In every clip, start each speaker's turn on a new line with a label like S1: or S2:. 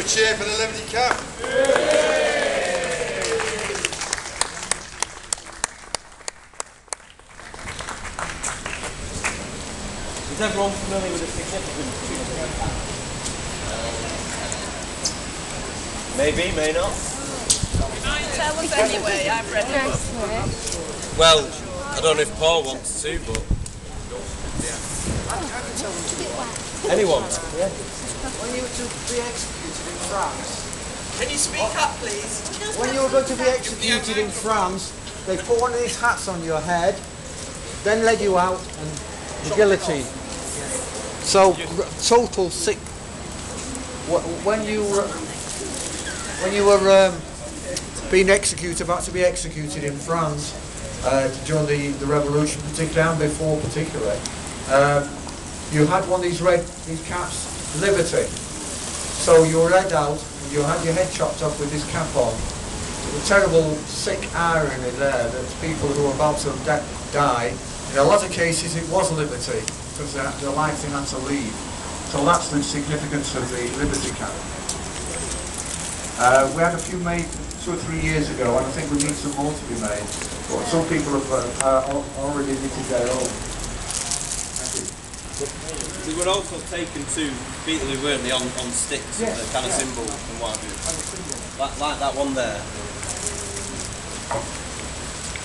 S1: a cheer for the Liberty Cap.
S2: Is everyone familiar with the significance of the cap? Maybe, may not.
S3: Tell us anyway, I've read the book.
S2: Well, I don't know if Paul wants to, but... Anyone? Yeah.
S4: When you were to be executed in France...
S3: Can you speak up, please?
S4: When you were going to be executed in France, they put one of these hats on your head, then led you out and the guillotine. So, total sick... When you were being executed, about to be executed in France, during the revolution particularly, and before particularly, you had one of these caps, Liberty. So you were led out, and you had your head chopped off with this cap on. The terrible, sick irony there that people who were about to die, in a lot of cases it was Liberty, because their life they had to leave. So that's the significance of the Liberty cap. We had a few made 2 or 3 years ago, and I think we need some more to be made. But some people have already knitted their own.
S2: We were also taken to Peterloo, weren't they, on sticks, yes, the kind of symbol and what have you. Like that one there.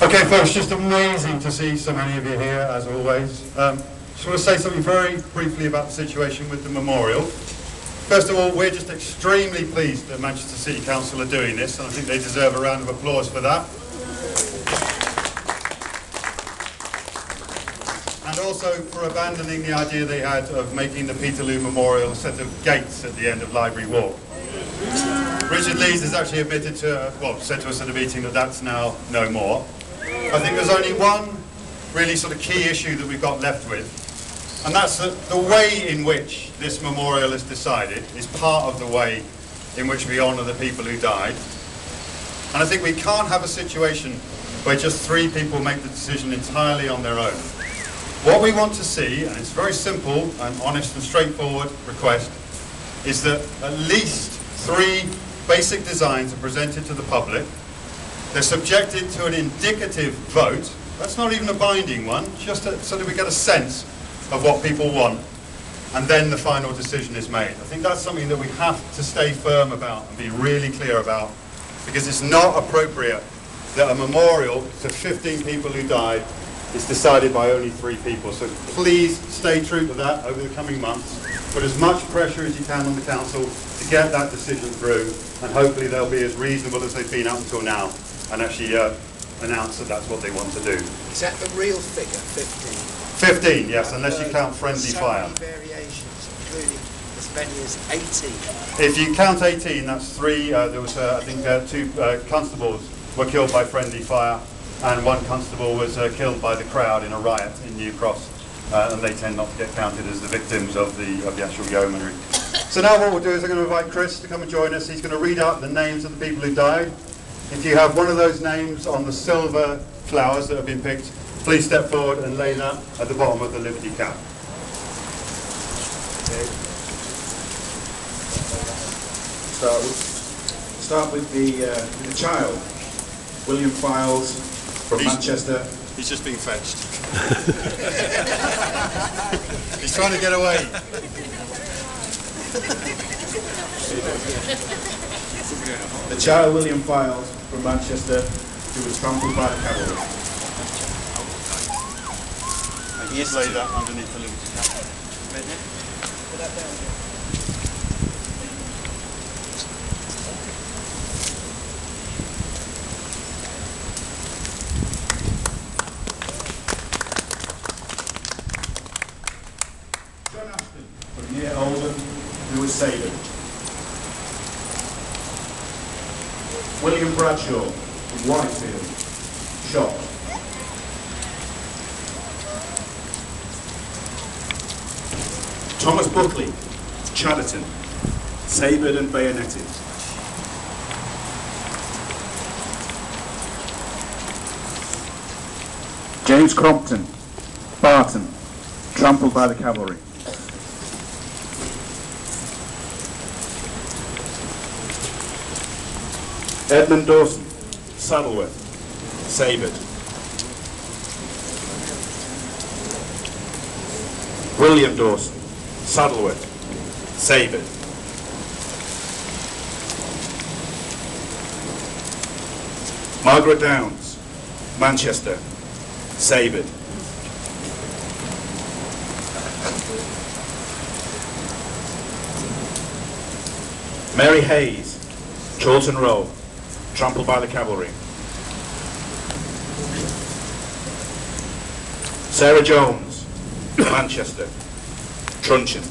S1: Okay folks, just amazing to see so many of you here, as always. Just want to say something very briefly about the situation with the memorial. First of all, we're just extremely pleased that Manchester City Council are doing this, and I think they deserve a round of applause for that. And also for abandoning the idea they had of making the Peterloo Memorial a set of gates at the end of Library Walk. Richard Lees has actually admitted to, well, said to us at a meeting that that's now no more. I think there's only one really sort of key issue that we've got left with, and that's that the way in which this memorial is decided is part of the way in which we honour the people who died. And I think we can't have a situation where just 3 people make the decision entirely on their own. What we want to see, and it's a very simple and honest and straightforward request, is that at least 3 basic designs are presented to the public. They're subjected to an indicative vote. That's not even a binding one, just so that we get a sense of what people want, and then the final decision is made. I think that's something that we have to stay firm about and be really clear about, because it's not appropriate that a memorial to 15 people who died is decided by only 3 people. So please stay true to that over the coming months. Put as much pressure as you can on the council to get that decision through, and hopefully they'll be as reasonable as they've been up until now and actually announce that that's what they want to do.
S5: Is that the real figure, 15?
S1: 15, yes, unless you count friendly fire.
S5: So many variations, including as many as 18.
S1: If you count 18, that's 3. There was, I think, 2 constables were killed by friendly fire, and 1 constable was killed by the crowd in a riot in New Cross, and they tend not to get counted as the victims of the actual yeomanry. So now what we'll do is I'm going to invite Chris to come and join us. He's going to read out the names of the people who died. If you have one of those names on the silver flowers that have been picked, please step forward and lay that at the bottom of the Liberty cap.
S6: Okay. Start with the child, William Files from Manchester.
S1: He's just being fetched. He's trying to get away.
S6: The child, William Files from Manchester, who was trampled by the cavalry.
S1: And he's laid that underneath the Liberty cap.
S6: John Ashton from near Oldham, who was sabred. William Bradshaw from Whitefield, shot. Thomas Buckley, Chadderton, sabred and bayoneted. James Crompton, Barton, trampled by the cavalry. Edmund Dawson, Saddleworth, Sabred. William Dawson, Saddleworth, Sabred. Margaret Downs, Manchester, Sabred. Mary Hayes, Chorlton Row, trampled by the cavalry. Sarah Jones, Manchester, truncheon.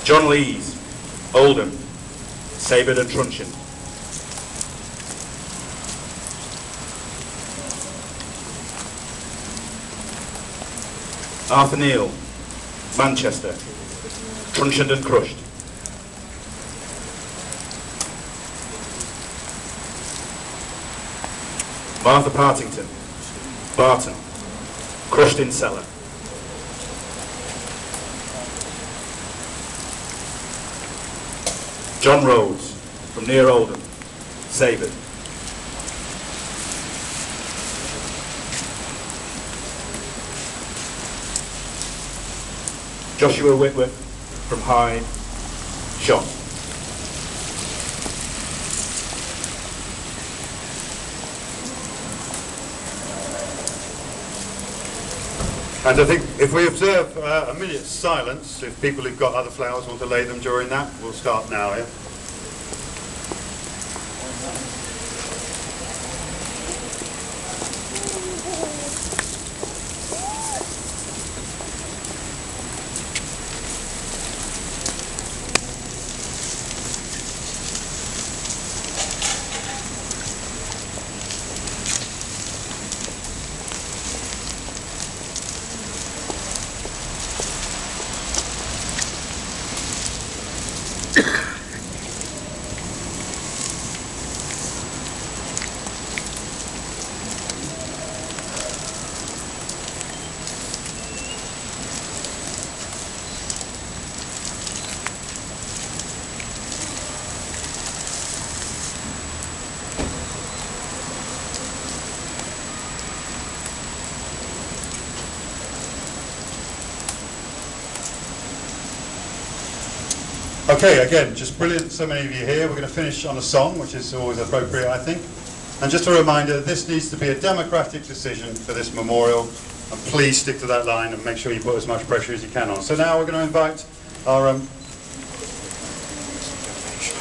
S6: John Lees, Oldham, sabred and truncheon. Arthur Neal, Manchester, truncheoned and crushed. Martha Partington, Barton, crushed in cellar. John Rhodes, from near Oldham, sabred. Joshua Whitworth, from Hyde, shot.
S1: And I think if we observe a minute's silence, if people who've got other flowers want to lay them during that, we'll start now, yeah? Okay, again, just brilliant, so many of you here. We're going to finish on a song, which is always appropriate, I think. And just a reminder, this needs to be a democratic decision for this memorial, and please stick to that line and make sure you put as much pressure as you can on. So now we're going to invite our...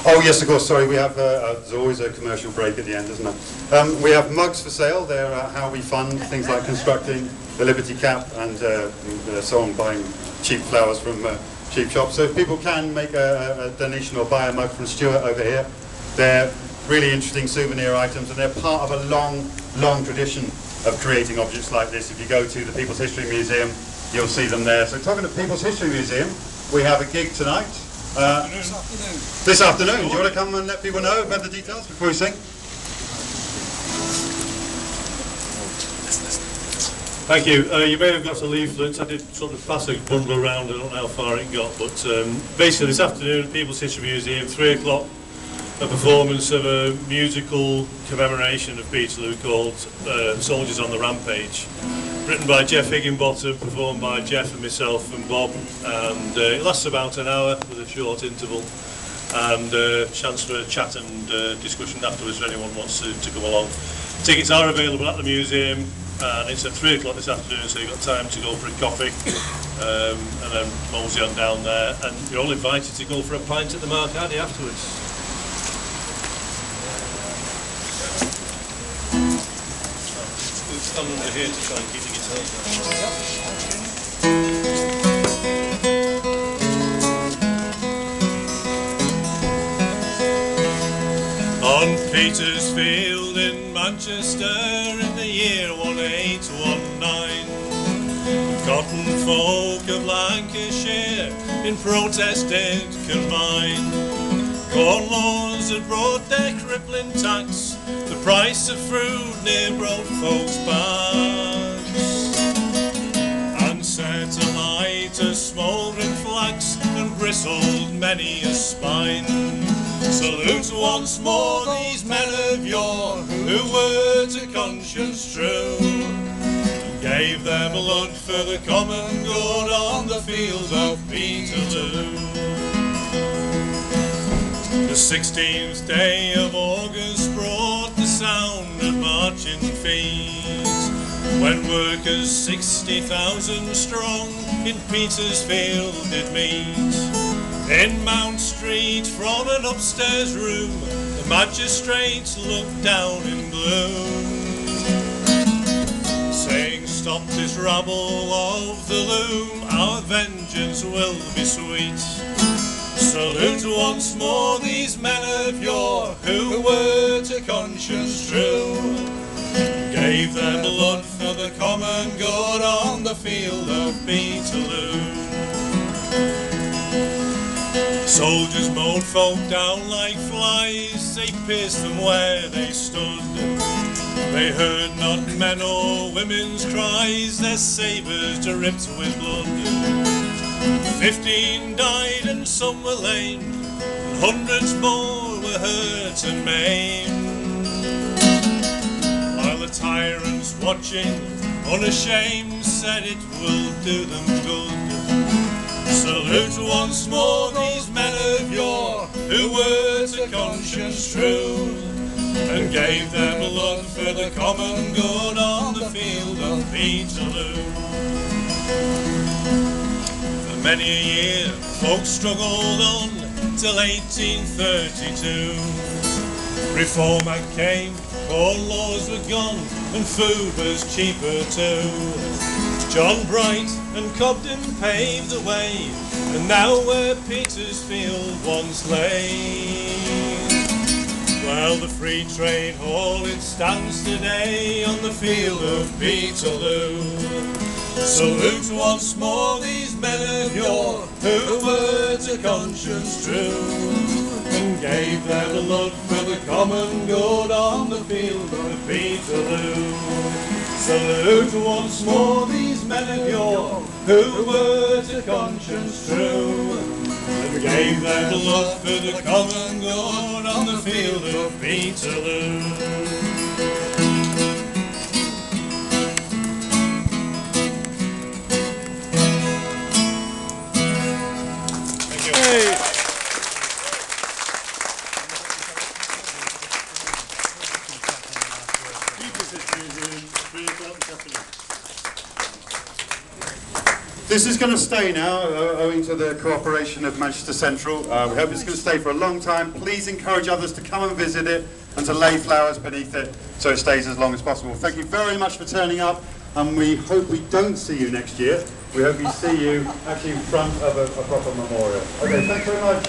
S1: Oh yes, of course, sorry, we have, there's always a commercial break at the end, isn't there? We have mugs for sale. They're how we fund things like constructing the Liberty Cap and so on, buying cheap flowers from cheap shops. So if people can make a donation or buy a mug from Stuart over here, they're really interesting souvenir items, and they're part of a long, long tradition of creating objects like this. If you go to the People's History Museum, you'll see them there. So talking to People's History Museum, we have a gig tonight. This afternoon. Do you want to come and let people know about the details before we sing?
S7: Thank you. You may have got a leaflet. I did sort of pass a bundle around. I don't know how far it got, but basically this afternoon at People's History Museum, 3 o'clock, a performance of a musical commemoration of Peterloo called Soldiers on the Rampage, written by Jeff Higginbottom, performed by Jeff and myself and Bob, and it lasts about an hour with a short interval, and a chance for a chat and discussion afterwards if anyone wants to come along. Tickets are available at the museum, and it's at 3 o'clock this afternoon, so you've got time to go for a coffee and then mosey on down there, and you're all invited to go for a pint at the Marcadi afterwards. Stand under here to try and keep the guitars down. On Petersfield in Manchester in the year 1819, cotton folk of Lancashire in protest did combine. Corn laws had brought their crippling tax, the price of fruit near broke folks' backs, and set alight a smouldering flax, the bristled many a spine. Salute once more these men of yore, who were to conscience true, gave their blood for the common good on the field of Peterloo. The 16th day of August brought the sound of marching feet, when workers 60,000 strong in Petersfield did meet. In Mount Street from an upstairs room, the magistrates looked down in gloom, saying, "Stop this rabble of the loom, our vengeance will be sweet." Salute once more these men of yore, who were to conscience true, gave their blood for the common good on the field of Peterloo. Soldiers mowed folk down like flies, they pierced them where they stood. They heard not men or women's cries, their sabres dripped with blood. 15 died and some were lame, and hundreds more were hurt and maimed, while the tyrants watching, unashamed, said it will do them good. Salute once more these men of yore, who were to conscience true, and gave their blood for the common good on the field of Peterloo. For many a year folk struggled on till 1832. Reform Act came, corn laws were gone, and food was cheaper too. John Bright and Cobden paved the way, and now where Petersfield once lay, well, the Free Trade Hall, it stands today on the field of Peterloo. Salute once more these men of yore, who were to conscience true, and gave their blood for the common good on the field of Peterloo. Salute once more these men of yore, who were to conscience true, and gave their blood for the common good on the field of Peterloo.
S1: This is going to stay now, owing to the cooperation of Manchester Central. We hope it's going to stay for a long time. Please encourage others to come and visit it and to lay flowers beneath it so it stays as long as possible. Thank you very much for turning up, and we hope we don't see you next year. We hope we see you actually in front of a proper memorial. Okay, thanks very much.